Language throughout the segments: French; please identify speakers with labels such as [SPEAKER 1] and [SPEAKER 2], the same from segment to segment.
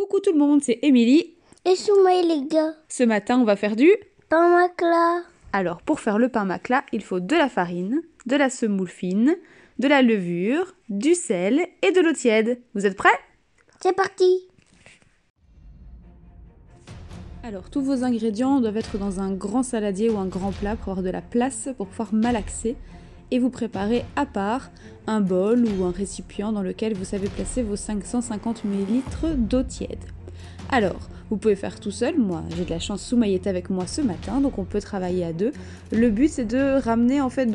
[SPEAKER 1] Coucou tout le monde, c'est Émilie.
[SPEAKER 2] Et Soumaï les gars.
[SPEAKER 1] Ce matin, on va faire du...
[SPEAKER 2] Pain macla.
[SPEAKER 1] Alors, pour faire le pain macla, il faut de la farine, de la semoule fine, de la levure, du sel et de l'eau tiède. Vous êtes prêts?
[SPEAKER 2] C'est parti.
[SPEAKER 1] Alors, tous vos ingrédients doivent être dans un grand saladier ou un grand plat pour avoir de la place pour pouvoir malaxer. Et vous préparez à part un bol ou un récipient dans lequel vous savez placer vos 550 ml d'eau tiède. Alors, vous pouvez faire tout seul, moi j'ai de la chance, Soumaï est avec moi ce matin, donc on peut travailler à deux. Le but c'est de ramener en fait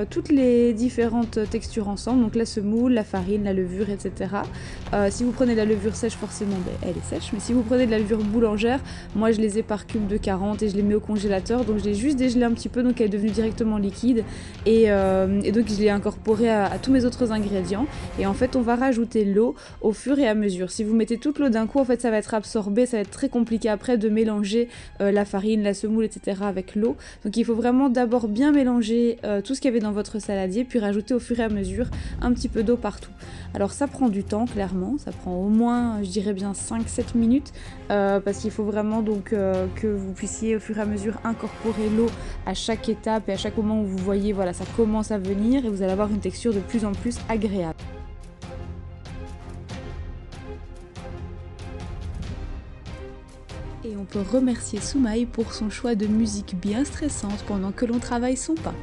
[SPEAKER 1] toutes les différentes textures ensemble, donc la semoule, la farine, la levure, etc. Si vous prenez de la levure sèche, forcément elle est sèche, mais si vous prenez de la levure boulangère, moi je les ai par cube de 40 et je les mets au congélateur, donc je l'ai juste dégelé un petit peu, donc elle est devenue directement liquide, et donc je l'ai incorporée à tous mes autres ingrédients, et en fait on va rajouter l'eau au fur et à mesure. Si vous mettez toute l'eau d'un coup, en fait ça va être absorbé, ça va être très compliqué après de mélanger la farine, la semoule, etc. avec l'eau. Donc il faut vraiment d'abord bien mélanger tout ce qu'il y avait dans votre saladier, puis rajouter au fur et à mesure un petit peu d'eau partout. Alors ça prend du temps, clairement, ça prend au moins, je dirais bien 5-7 minutes, parce qu'il faut vraiment que vous puissiez au fur et à mesure incorporer l'eau à chaque étape et à chaque moment où vous voyez, voilà, ça commence à venir et vous allez avoir une texture de plus en plus agréable. Et on peut remercier Soumaï pour son choix de musique bien stressante pendant que l'on travaille son pain.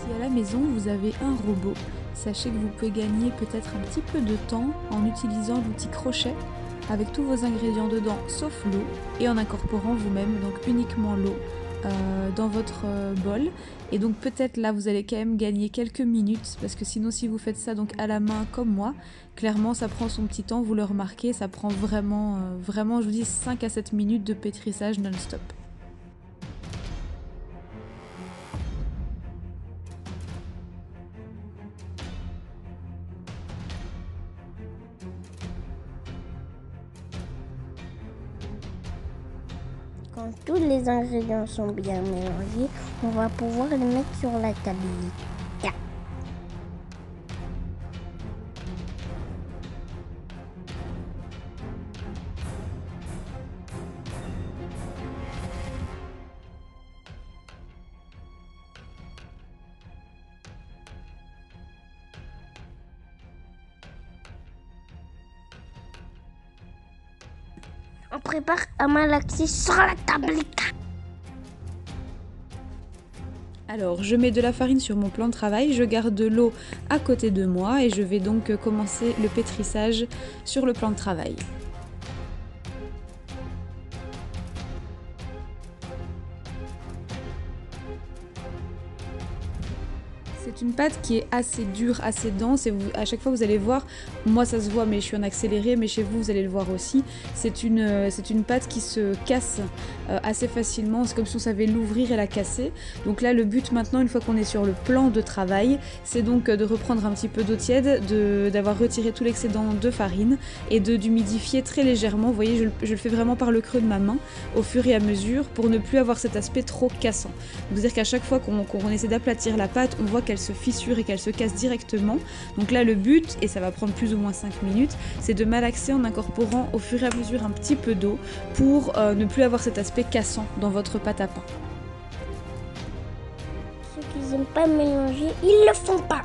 [SPEAKER 1] Si à la maison vous avez un robot, sachez que vous pouvez gagner peut-être un petit peu de temps en utilisant l'outil crochet avec tous vos ingrédients dedans sauf l'eau et en incorporant vous-même donc uniquement l'eau dans votre bol. Et donc peut-être là vous allez quand même gagner quelques minutes parce que sinon si vous faites ça donc à la main comme moi, clairement ça prend son petit temps, vous le remarquez, ça prend vraiment je vous dis 5 à 7 minutes de pétrissage non-stop.
[SPEAKER 2] Quand tous les ingrédients sont bien mélangés, on va pouvoir les mettre sur la tablette. On prépare à malaxer sur la tablette.
[SPEAKER 1] Alors, je mets de la farine sur mon plan de travail, je garde de l'eau à côté de moi et je vais donc commencer le pétrissage sur le plan de travail. C'est une pâte qui est assez dure, assez dense et à chaque fois vous allez voir, moi ça se voit mais je suis en accéléré, mais chez vous vous allez le voir aussi, c'est une pâte qui se casse assez facilement, c'est comme si on savait l'ouvrir et la casser. Donc là le but maintenant, une fois qu'on est sur le plan de travail, c'est donc de reprendre un petit peu d'eau tiède, d'avoir retiré tout l'excédent de farine et d'humidifier très légèrement, vous voyez je le fais vraiment par le creux de ma main au fur et à mesure pour ne plus avoir cet aspect trop cassant. C'est-à-dire qu'à chaque fois qu'on essaie d'aplatir la pâte, on voit qu'elle se fissure et qu'elle se casse directement. Donc là le but, et ça va prendre plus ou moins 5 minutes, c'est de malaxer en incorporant au fur et à mesure un petit peu d'eau pour ne plus avoir cet aspect cassant dans votre pâte à pain.
[SPEAKER 2] Ceux qui n'aiment pas mélanger, ils le font pas.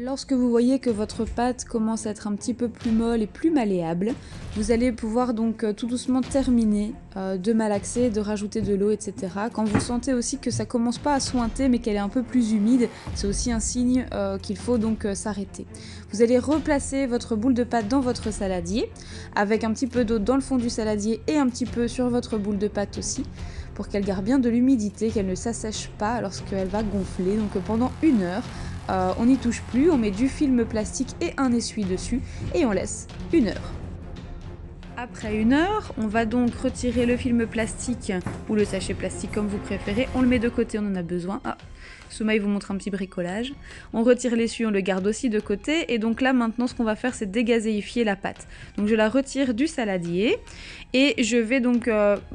[SPEAKER 1] Lorsque vous voyez que votre pâte commence à être un petit peu plus molle et plus malléable, vous allez pouvoir donc tout doucement terminer de malaxer, de rajouter de l'eau, etc. Quand vous sentez aussi que ça commence pas à sointer mais qu'elle est un peu plus humide, c'est aussi un signe qu'il faut donc s'arrêter. Vous allez replacer votre boule de pâte dans votre saladier, avec un petit peu d'eau dans le fond du saladier et un petit peu sur votre boule de pâte aussi, pour qu'elle garde bien de l'humidité, qu'elle ne s'assèche pas lorsqu'elle va gonfler. Donc pendant 1 heure, on n'y touche plus, on met du film plastique et un essuie dessus et on laisse 1 heure. Après 1 heure, on va donc retirer le film plastique ou le sachet plastique comme vous préférez, on le met de côté, on en a besoin. Soumaï vous montre un petit bricolage. On retire l'essuie, on le garde aussi de côté. Et donc là, maintenant, ce qu'on va faire, c'est dégazéifier la pâte. Donc je la retire du saladier. Et je vais donc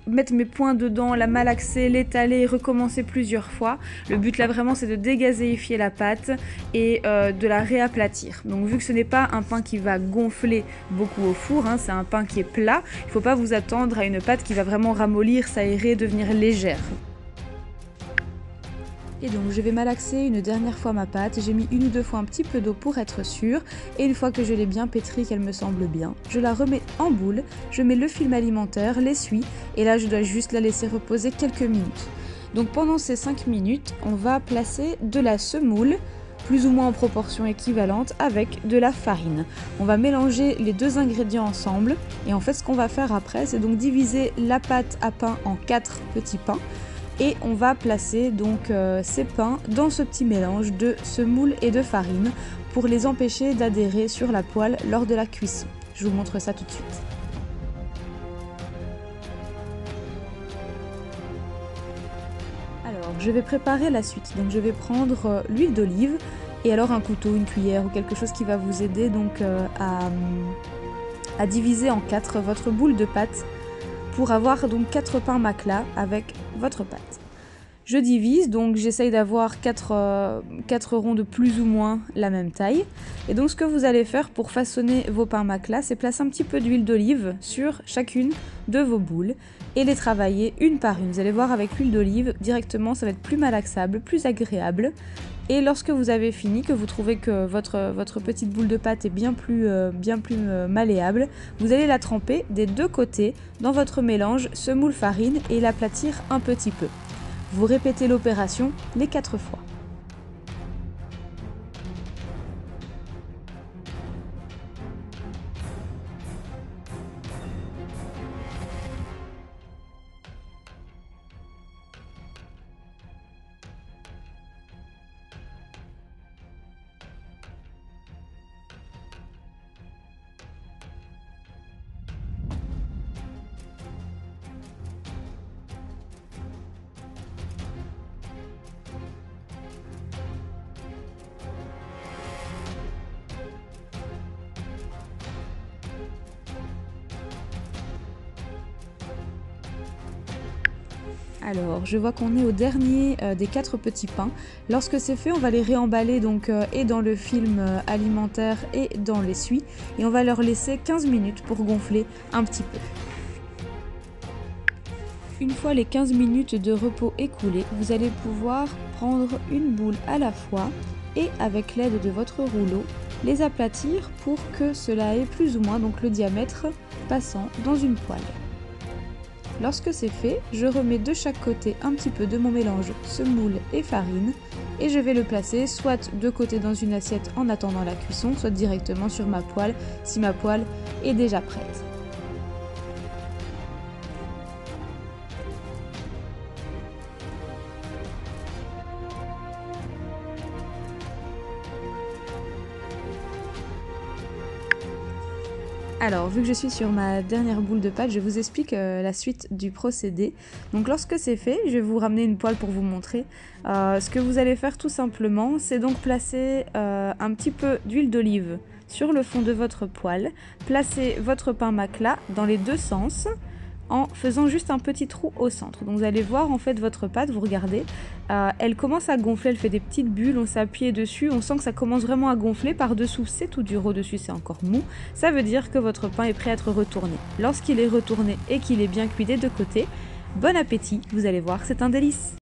[SPEAKER 1] mettre mes poings dedans, la malaxer, l'étaler, recommencer plusieurs fois. Le but là, vraiment, c'est de dégazéifier la pâte et de la réaplatir. Donc vu que ce n'est pas un pain qui va gonfler beaucoup au four, c'est un pain qui est plat, il ne faut pas vous attendre à une pâte qui va vraiment ramollir, s'aérer, devenir légère. Et donc je vais malaxer une dernière fois ma pâte, j'ai mis 1 ou 2 fois un petit peu d'eau pour être sûre, et une fois que je l'ai bien pétrie, qu'elle me semble bien, je la remets en boule, je mets le film alimentaire, l'essuie, et là je dois juste la laisser reposer quelques minutes. Donc pendant ces 5 minutes, on va placer de la semoule, plus ou moins en proportion équivalente, avec de la farine. On va mélanger les 2 ingrédients ensemble, et en fait ce qu'on va faire après, c'est donc diviser la pâte à pain en 4 petits pains, et on va placer donc ces pains dans ce petit mélange de semoule et de farine pour les empêcher d'adhérer sur la poêle lors de la cuisson. Je vous montre ça tout de suite. Alors, je vais préparer la suite. Donc je vais prendre l'huile d'olive et alors un couteau, une cuillère ou quelque chose qui va vous aider donc à diviser en 4 votre boule de pâte pour avoir donc 4 pains macla avec votre pâte. Je divise, donc j'essaye d'avoir 4 ronds de plus ou moins la même taille. Et donc ce que vous allez faire pour façonner vos pains macla, c'est placer un petit peu d'huile d'olive sur chacune de vos boules et les travailler une par une. Vous allez voir, avec l'huile d'olive, directement ça va être plus malaxable, plus agréable. Et lorsque vous avez fini, que vous trouvez que votre petite boule de pâte est bien plus malléable, vous allez la tremper des 2 côtés dans votre mélange semoule-farine et l'aplatir un petit peu. Vous répétez l'opération les 4 fois. Alors, je vois qu'on est au dernier des 4 petits pains. Lorsque c'est fait, on va les réemballer donc et dans le film alimentaire et dans l'essuie. Et on va leur laisser 15 minutes pour gonfler un petit peu. Une fois les 15 minutes de repos écoulées, vous allez pouvoir prendre une boule à la fois et avec l'aide de votre rouleau, les aplatir pour que cela ait plus ou moins donc le diamètre passant dans une poêle. Lorsque c'est fait, je remets de chaque côté un petit peu de mon mélange semoule et farine et je vais le placer soit de côté dans une assiette en attendant la cuisson, soit directement sur ma poêle si ma poêle est déjà prête. Alors, vu que je suis sur ma dernière boule de pâte, je vous explique la suite du procédé. Donc lorsque c'est fait, je vais vous ramener une poêle pour vous montrer. Ce que vous allez faire tout simplement, c'est donc placer un petit peu d'huile d'olive sur le fond de votre poêle, placer votre pain macla dans les 2 sens, en faisant juste un petit trou au centre. Donc vous allez voir en fait votre pâte, vous regardez, elle commence à gonfler, elle fait des petites bulles, on s'est appuyé dessus, on sent que ça commence vraiment à gonfler, par-dessous c'est tout dur, au-dessus c'est encore mou, ça veut dire que votre pain est prêt à être retourné. Lorsqu'il est retourné et qu'il est bien cuit des 2 côtés, bon appétit, vous allez voir, c'est un délice.